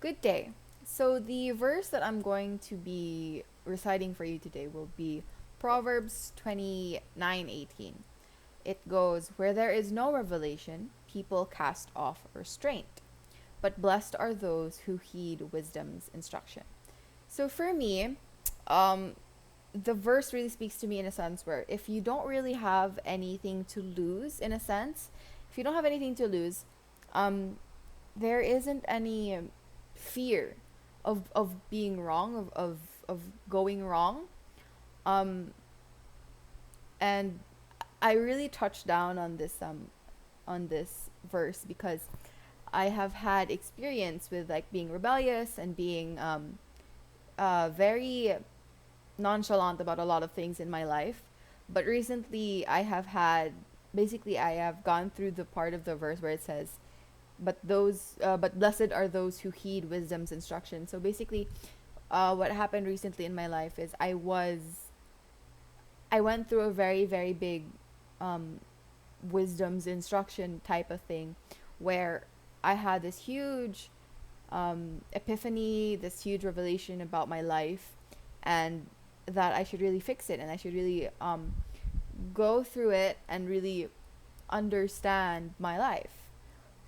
Good day. So, the verse that I'm going to be reciting for you today will be Proverbs 29:18. It goes, "Where there is no revelation, people cast off restraint, but blessed are those who heed wisdom's instruction." So, for me, um, the verse really speaks to me in a sense where if you don't really have anything to lose, in a sense, if you don't have anything to lose, um, there isn't any fear of being wrong, of going wrong. Um, and I really touched down on this verse because I have had experience with like being rebellious and being very nonchalant about a lot of things in my life. But recently I have gone through the part of the verse where it says, but blessed are those who heed wisdom's instruction. So basically, what happened recently in my life is I went through a very big um, wisdom's instruction type of thing, where I had this huge epiphany, this huge revelation about my life, and that I should really fix it and I should really go through it and really understand my life.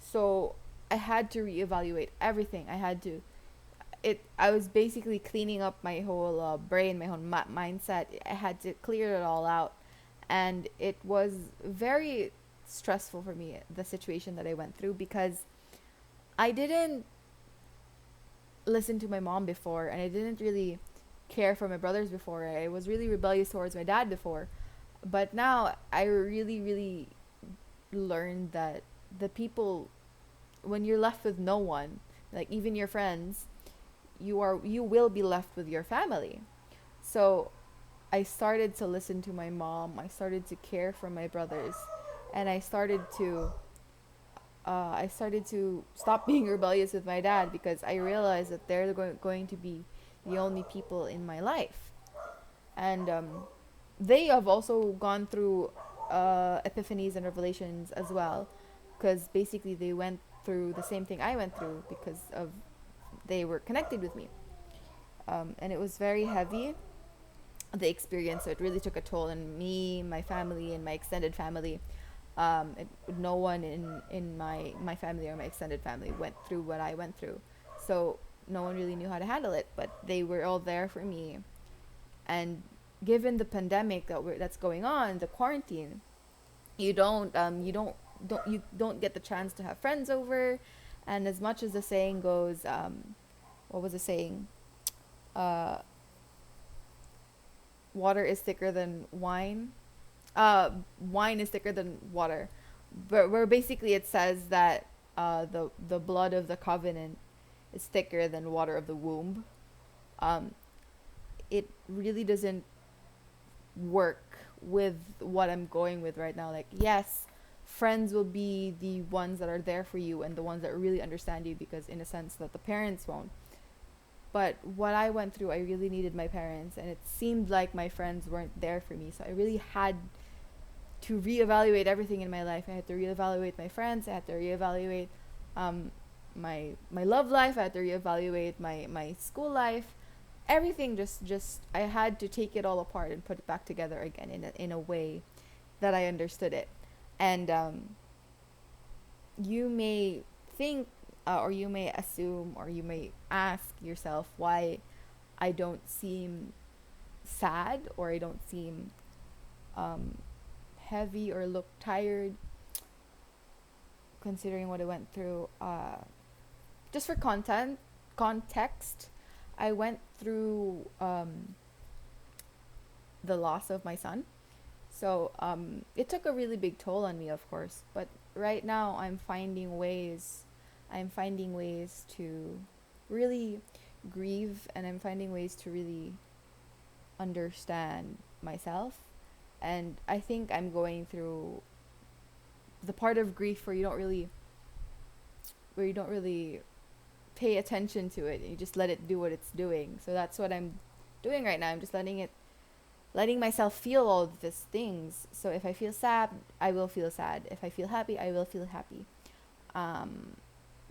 So I had to reevaluate everything. I was basically cleaning up my whole brain, my whole mindset. I had to clear it all out, and it was very stressful for me, the situation that I went through, because I didn't listen to my mom before, and I didn't really care for my brothers before. I was really rebellious towards my dad before, but now I really learned that the people, when you're left with no one, like even your friends, you will be left with your family. So I started to listen to my mom. I started to care for my brothers, and I started to stop being rebellious with my dad because I realized that they're going to be the only people in my life, and they have also gone through epiphanies and revelations as well, because basically they went through the same thing I went through because of they were connected with me, and it was very heavy, the experience. So it really took a toll on me, my family, and my extended family. No one in my family or my extended family went through what I went through, so no one really knew how to handle it. But they were all there for me, and given the pandemic that's going on, the quarantine, you don't get the chance to have friends over, and as much as the saying goes, what was the saying? Uh, water is thicker than wine. Wine is thicker than water, but where basically it says that the blood of the covenant is thicker than water of the womb. Um, it really doesn't work with what I'm going with right now. Like, yes, friends will be the ones that are there for you and the ones that really understand you, because in a sense that the parents won't. But what I went through, I really needed my parents, and it seemed like my friends weren't there for me. So I really had to reevaluate everything in my life. I had to reevaluate my friends. I had to reevaluate um, my love life. I had to reevaluate my school life. Everything just I had to take it all apart and put it back together again in a way that I understood it. And you may think, or you may assume, or you may ask yourself why I don't seem sad, or I don't seem um, heavy or look tired, considering what I went through. Just for context, I went through the loss of my son. So it took a really big toll on me, of course. But right now, I'm finding ways to really grieve, and I'm finding ways to really understand myself. And I think I'm going through the part of grief where you don't really pay attention to it. You just let it do what it's doing. So that's what I'm doing right now. I'm just letting myself feel all of these things. So if I feel sad, I will feel sad. If I feel happy, I will feel happy. Um,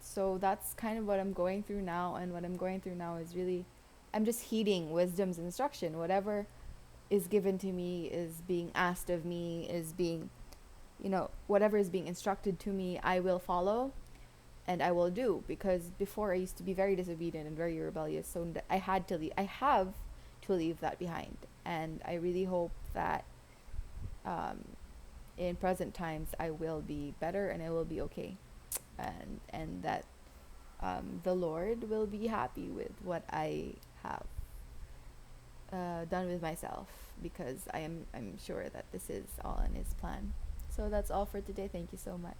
So that's kind of what I'm going through now, and what I'm going through now is really, I'm just heeding wisdom's instruction. Whatever is given to me, is being asked of me, is being, whatever is being instructed to me, I will follow and I will do, because before I used to be very disobedient and very rebellious. So I had to leave. I have to leave that behind, and I really hope that um, in present times I will be better and I will be okay, and that the Lord will be happy with what I have done with myself, because I'm sure that this is all in His plan. So that's all for today. Thank you so much.